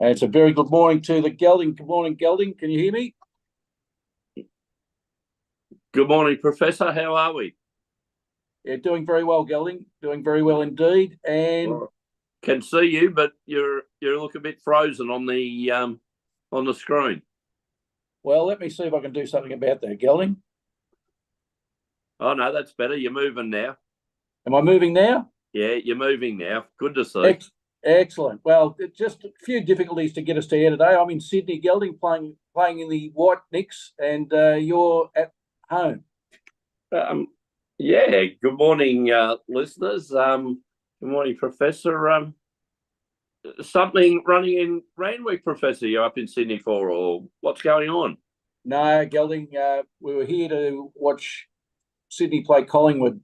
And it's a very good morning to the Gelding. Good morning, Gelding. Can you hear me? Good morning, Professor. How are we? Yeah, doing very well, Gelding. Doing very well indeed. And Well, can see you, but you look a bit frozen on the screen. well, let me see if I can do something about that, Gelding. Oh no, that's better. You're moving now. Am I moving now? Yeah, you're moving now. Good to see. Excellent. Well, just a few difficulties to get us to here today. I'm in Sydney, Gelding, playing in the White Knicks, and you're at home. Yeah. Good morning, listeners. Good morning, Professor. Something running in Randwick, Professor. You're up in Sydney for, or what's going on? No, Gelding. We were here to watch Sydney play Collingwood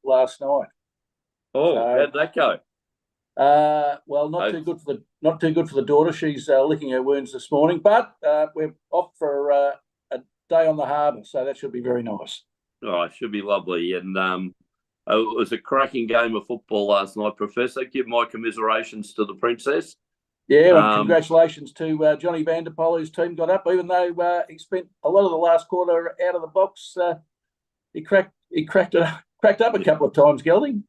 last night. Oh, how'd that go? Well, not too good for the daughter. She's licking her wounds this morning, but we're off for a day on the harbour, so that should be very nice. Oh, it should be lovely. And it was a cracking game of football last night, Professor. Give my commiserations to the Princess. Yeah, and congratulations to Johnny van der Poel, whose team got up, even though he spent a lot of the last quarter out of the box. He cracked up a couple of times, Gelding.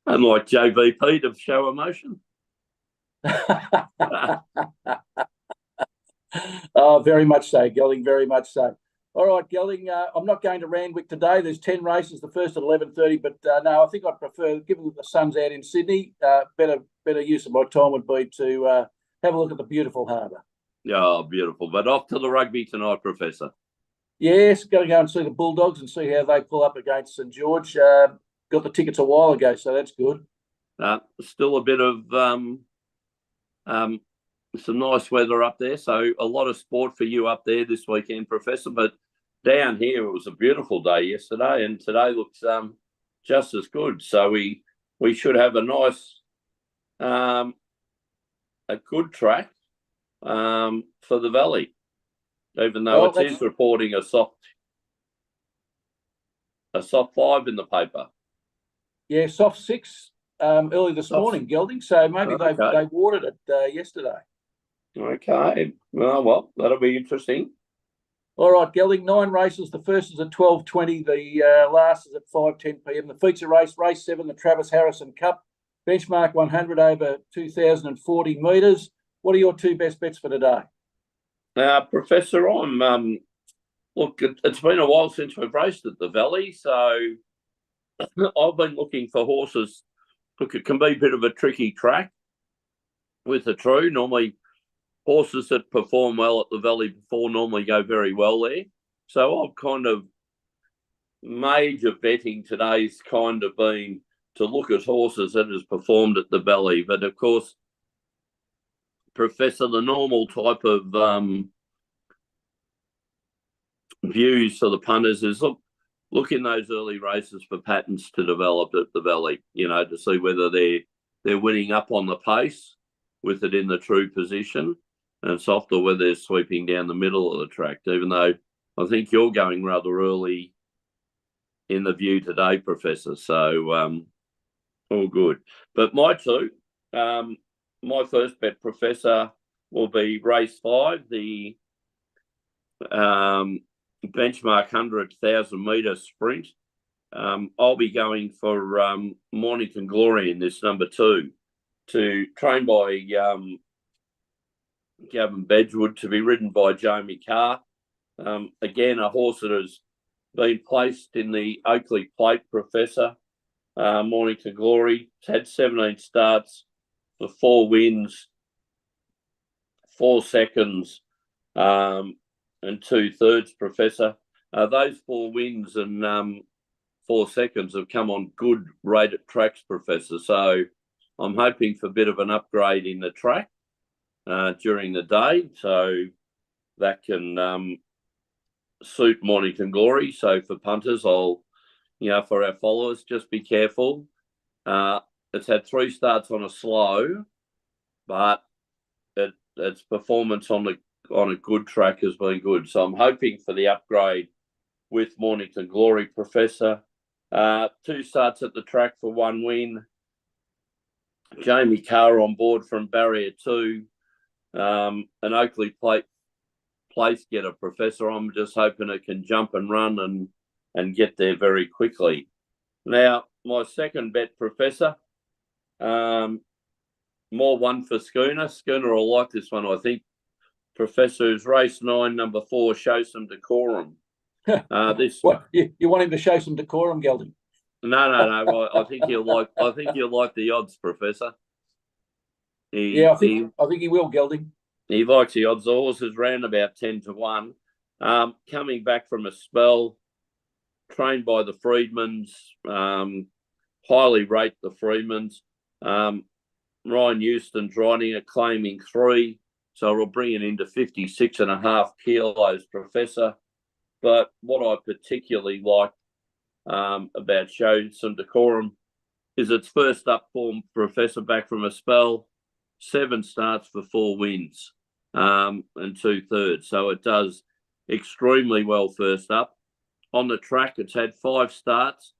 Unlike JVP to show emotion. Oh, very much so, Gelding, very much so. All right, Gelding, I'm not going to Randwick today. There's 10 races, the first at 11:30, but no, I think I'd prefer, given that the sun's out in Sydney, better use of my time would be to have a look at the beautiful harbour. Oh, beautiful. But off to the rugby tonight, Professor. Yes, got to go and see the Bulldogs and see how they pull up against St George. Got the tickets a while ago, so that's good. Still a bit of some nice weather up there, so a lot of sport for you up there this weekend, Professor. But down here, it was a beautiful day yesterday, and today looks just as good. So we should have a nice, a good track for the Valley, even though it is reporting a soft 5 in the paper. Yeah, soft 6 early this morning, Gelding. So maybe they watered it yesterday. Okay. Well, that'll be interesting. All right, Gelding, 9 races. The first is at 12:20. The last is at 5:10 p.m. The feature race 7, the Travis Harrison Cup, benchmark 100 over 2,040 metres. What are your 2 best bets for today? Professor, look, it's been a while since we've raced at the Valley, so I've been looking for horses. Look, it can be a bit of a tricky track with the true. Normally, horses that perform well at the Valley before normally go very well there. So I've kind of major betting today's kind of been to look at horses that has performed at the Valley. But of course, Professor, the normal type of views for the punters is look in those early races for patterns to develop at the Valley, to see whether they're winning up on the pace with it in the true position, and soft or whether they're sweeping down the middle of the track, even though I think you're going rather early in the view today, Professor. So all good. But my 2, my first bet, Professor, will be race 5, the benchmark 100,000 metre sprint. I'll be going for Mornington Glory in this number 2, to train by Gavin Bedgewood, to be ridden by Jamie Carr. Again, a horse that has been placed in the Oakley Plate, Professor. Mornington Glory. It's had 17 starts for 4 wins, 4 seconds, and 2/3, Professor. Those 4 wins and 4 seconds have come on good rated tracks, Professor. So I'm hoping for a bit of an upgrade in the track during the day, so that can suit Mornington Glory. So for punters, for our followers, just be careful. It's had 3 starts on a slow, but its performance on a good track has been good. So I'm hoping for the upgrade with Mornington Glory, Professor. 2 starts at the track for 1 win. Jamie Carr on board from barrier 2 an Oakley place getter, Professor. I'm just hoping it can jump and run and get there very quickly. Now, my second bet, Professor, more one for Schooner. Schooner will like this one, I think. Professor, is race 9, number 4, Show Some Decorum. What you want him to show some decorum, Gelding? No. I think you'll like. I think you'll like the odds, Professor. I think he will, Gelding. He likes the odds. The horse is round about 10 to 1. Coming back from a spell, trained by the Freedmans. Highly rate the Freedmans. Ryan Houston's riding it, claiming 3. So it'll bring it into 56.5 kilos, Professor. But what I particularly like about Show Some Decorum is its first up form, Professor, back from a spell, 7 starts for 4 wins and 2/3. So it does extremely well first up. On the track, it's had 5 starts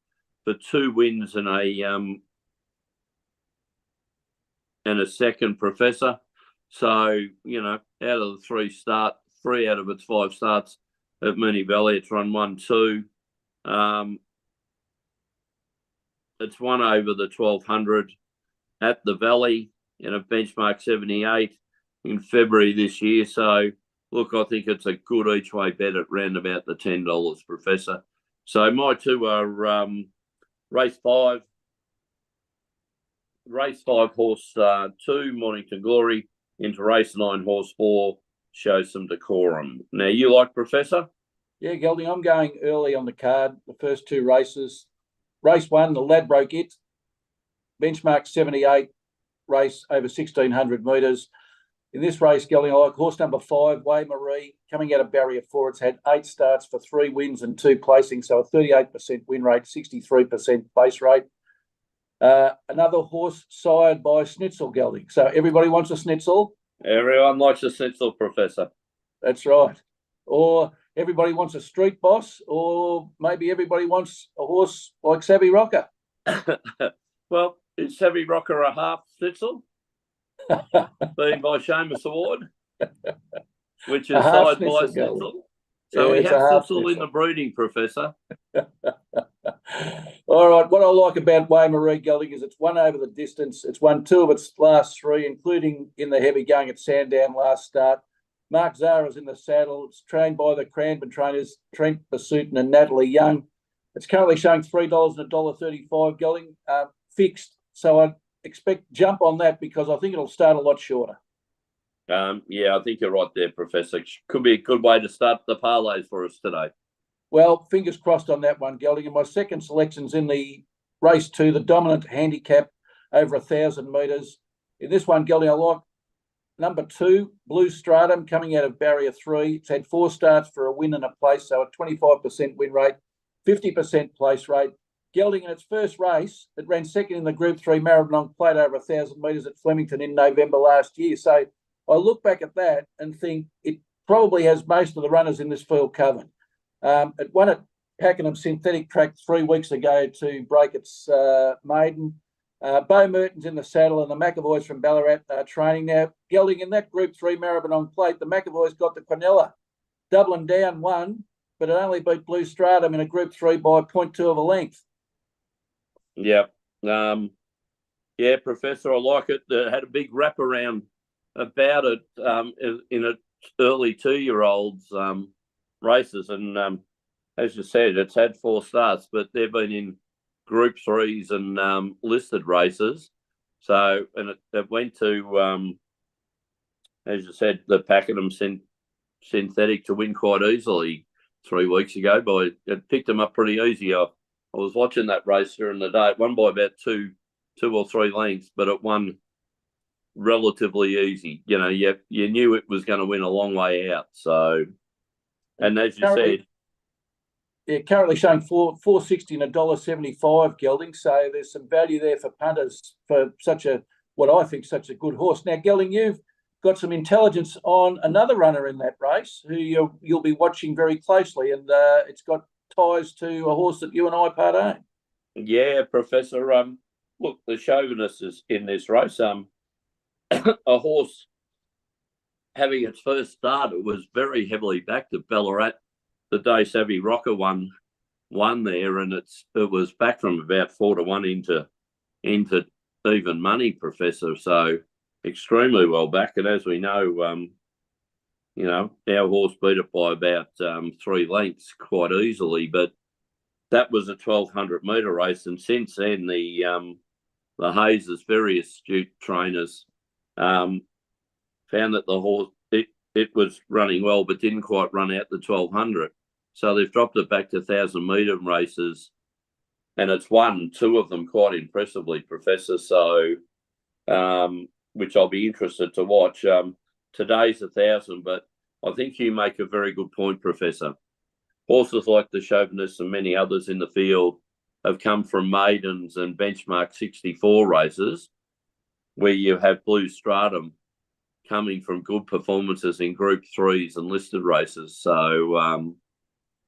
for 2 wins and a second, Professor. So, you know, out of the 3 out of its 5 starts at Moonee Valley, it's run 1-2. It's won over the 1200 at the Valley in a benchmark 78 in February this year. So, look, I think it's a good each way bet at round about the $10, Professor. So my 2 are race 5 horse 2, Mornington Glory, into race 9 horse 4, Show Some Decorum. Now, you like, Professor? Yeah, Gelding, I'm going early on the card, the first 2 races. Race 1, the Ladbroke It, benchmark 78, race over 1,600 metres. In this race, Gelding, I like horse number 5, Way Marie, coming out of barrier 4. It's had 8 starts for 3 wins and 2 placings, so a 38% win rate, 63% place rate. Another horse sired by Snitzel, Gelding. So everybody wants a Snitzel. Everyone likes a Snitzel, Professor. That's right. Or everybody wants a Street Boss, or maybe everybody wants a horse like Savvy Rocker. Well, is Savvy Rocker a half Snitzel? Being by Seamus Award, which is sired by Snitzel. So we have Snitzel in the breeding, Professor. All right. What I like about Way Marie, Gelding, is it's won over the distance. It's won 2 of its last 3, including in the heavy going at Sandown last start. Mark Zara's in the saddle. It's trained by the Cranbourne trainers, Trent Basutin and Natalie Young. It's currently showing $3 and $1.35, Gelding, fixed. So I expect jump on that because I think it'll start a lot shorter. Yeah, I think you're right there, Professor. Could be a good way to start the parlays for us today. Well, fingers crossed on that one, Gelding. And my second selection's in the race 2, the dominant handicap over 1,000 metres. In this one, Gelding, I like number 2, Blue Stratum, coming out of barrier 3. It's had 4 starts for a win and a place, so a 25% win rate, 50% place rate. Gelding, in its first race, it ran second in the Group 3 Maribyrnong Plate over 1,000 metres at Flemington in November last year. So I look back at that and think it probably has most of the runners in this field covered. It won at Pakenham Synthetic Track 3 weeks ago to break its maiden. Bo Merton's in the saddle and the McAvoys from Ballarat are training now. Gelding, in that Group 3 Maribyrnong Plate, the McAvoys got the Quinella. Dublin Down won, but it only beat Blue Stratum in a Group 3 by 0.2 of a length. Yeah. Yeah, Professor, I like it. It had a big wraparound about it in its early 2-year-olds races. And as you said, it's had 4 starts, but they've been in Group 3s and listed races. So, and it went to, as you said, the Pakenham Synthetic to win quite easily 3 weeks ago. It picked them up pretty easy. I was watching that race during the day. It won by about two or three lengths, but it won relatively easy. You know, you knew it was going to win a long way out. So, and as you said, yeah, currently showing $4.60 and $1.75, Gelding. So there's some value there for punters for such a good horse. Now, Gelding, you've got some intelligence on another runner in that race who you'll be watching very closely, and it's got ties to a horse that you and I part own. Yeah, Professor. Look, the chauvinist is in this race. A horse having its first start, it was very heavily backed at Ballarat. The day Savvy Rocker won there, and it was back from about 4-1 into even money, Professor. So extremely well back. And as we know, our horse beat it by about 3 lengths quite easily. But that was a 1,200 metre race, and since then the Hayes' very astute trainers found that the horse it was running well, but didn't quite run out the 1,200. So they've dropped it back to 1,000 metre races, and it's won 2 of them quite impressively, Professor. So, which I'll be interested to watch. Today's 1,000, but I think you make a very good point, Professor. Horses like the Chauvinist and many others in the field have come from maidens and benchmark 64 races, where you have Blue Stratum coming from good performances in Group 3s and listed races. So,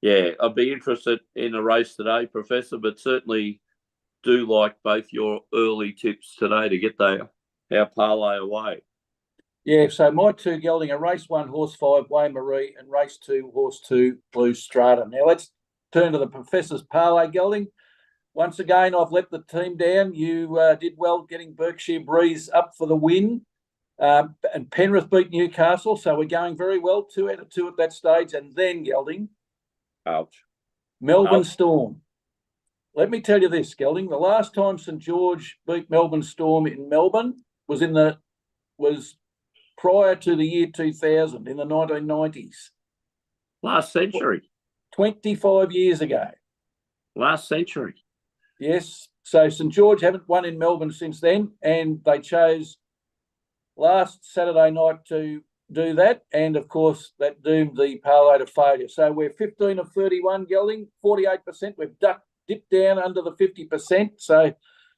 I'd be interested in a race today, Professor, but certainly do like both your early tips today to get our parlay away. Yeah, so my 2 gelding are race 1, horse 5, Way Marie, and race 2, horse 2, Blue Stratum. Now let's turn to the Professor's parlay gelding. Once again, I've let the team down. You did well getting Berkshire Breeze up for the win. And Penrith beat Newcastle, so we're going very well. 2 out of 2 at that stage. And then gelding. Ouch. Melbourne Storm. Let me tell you this, gelding. The last time St George beat Melbourne Storm in Melbourne was prior to the year 2000, in the 1990s. Last century. 25 years ago. Last century. Yes. So St George haven't won in Melbourne since then, and they chose last Saturday night to do that. And, of course, that doomed the parlay to failure. So we're 15 of 31 gelding, 48%. We've dipped down under the 50%. So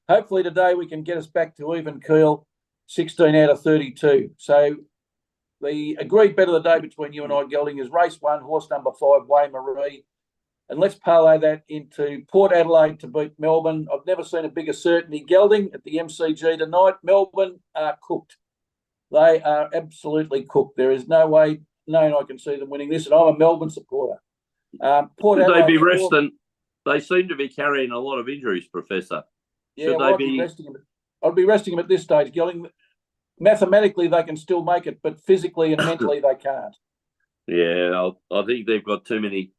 hopefully today we can get us back to even keel, 16 out of 32. So the agreed bet of the day between you and I, gelding, is race 1, horse number 5, Way Marie. And let's parlay that into Port Adelaide to beat Melbourne. I've never seen a bigger certainty, gelding, at the MCG tonight. Melbourne are cooked. They are absolutely cooked. There is no way I can see them winning this, and I'm a Melbourne supporter. Port Adelaide, they be resting? They seem to be carrying a lot of injuries, Professor. Yeah, I'd be resting them. I'd be resting them at this stage, gelding. Mathematically, they can still make it, but physically and mentally, they can't. Yeah, I think they've got too many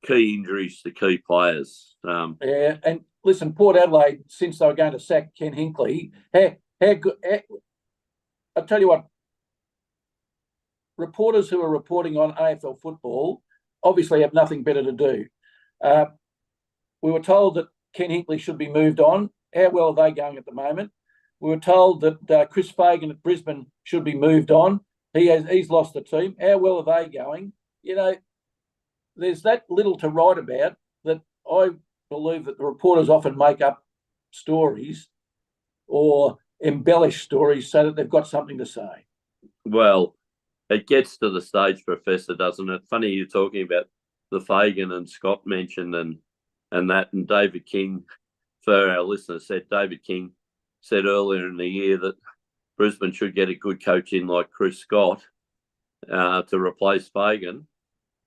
key injuries to key players. Yeah, and listen, Port Adelaide, since they were going to sack Ken Hinkley, how good? I'll tell you what, reporters who are reporting on AFL football obviously have nothing better to do. We were told that Ken Hinkley should be moved on. How well are they going at the moment? We were told that Chris Fagan at Brisbane should be moved on. He's lost the team. How well are they going? You know, there's that little to write about that I believe that the reporters often make up stories or embellish stories so that they've got something to say. Well, it gets to the stage, Professor, doesn't it? Funny you're talking about the Fagan and Scott mentioned and that, and David King, for our listeners, David King said earlier in the year that Brisbane should get a good coach in like Chris Scott to replace Fagan.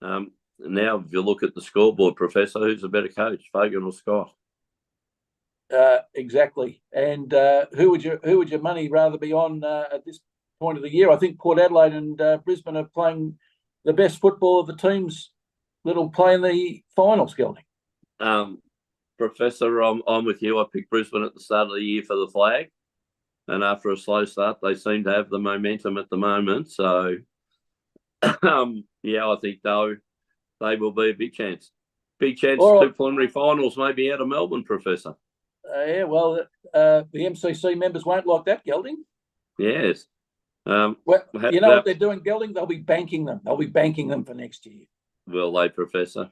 Now, if you look at the scoreboard, Professor, who's a better coach, Fagan or Scott? Exactly. And who would your money rather be on at this point of the year? I think Port Adelaide and Brisbane are playing the best football of the teams that'll play in the finals, gelding. Professor, I'm with you. I picked Brisbane at the start of the year for the flag, and after a slow start, they seem to have the momentum at the moment. So, I think they will be a big chance. Big chance to preliminary finals maybe out of Melbourne, Professor. The MCC members won't like that, gelding. Yes. What they're doing, gelding? They'll be banking them. They'll be banking them for next year. Will they, Professor?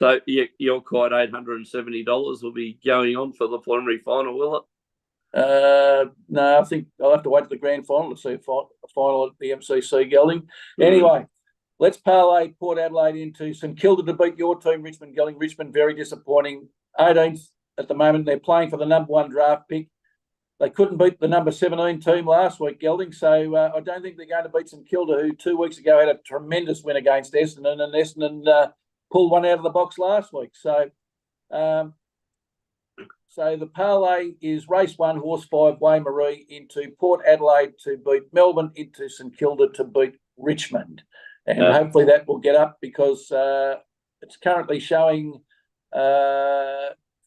So your quite $870 will be going on for the preliminary final, will it? No, I think I'll have to wait to the grand final to see a final at the MCC, gelding. Anyway, let's parlay Port Adelaide into St Kilda to beat your team, Richmond, gelding. Richmond, very disappointing. 18th at the moment. They're playing for the number 1 draft pick. they couldn't beat the number 17 team last week, Gelding. So I don't think they're going to beat St Kilda, who 2 weeks ago had a tremendous win against Essendon, and Essendon pulled one out of the box last week. So the parlay is race 1, horse 5, Waymaree into Port Adelaide to beat Melbourne, into St Kilda to beat Richmond. And hopefully that will get up, because it's currently showing 5-1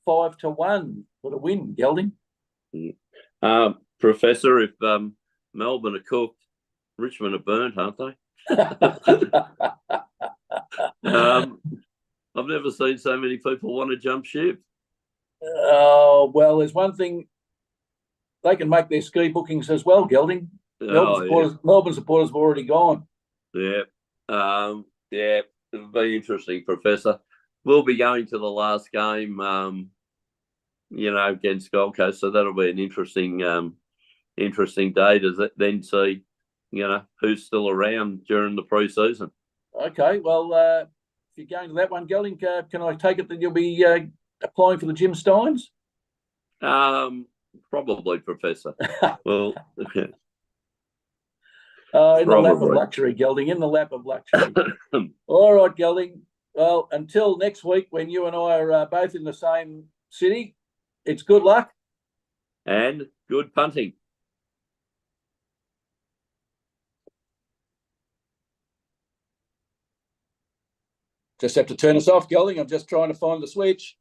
for the win, Gelding. Professor, if Melbourne are cooked, Richmond are burnt, aren't they? I've never seen so many people want to jump ship. Oh, well, there's one thing. They can make their ski bookings as well, Gelding. Melbourne supporters have already gone. Yeah. Yeah, it'll be interesting, Professor. We'll be going to the last game, against Gold Coast, so that'll be an interesting day to then see, who's still around during the pre-season. Okay, well, if you're going to that one, Gelding, can I take it that you'll be applying for the Jim Steins? Probably, Professor. Well, in the lap of luxury, Gelding, in the lap of luxury. All right, Gelding. Well, until next week, when you and I are both in the same city, it's good luck. And good punting. Just have to turn us off, Gelding. I'm just trying to find the switch.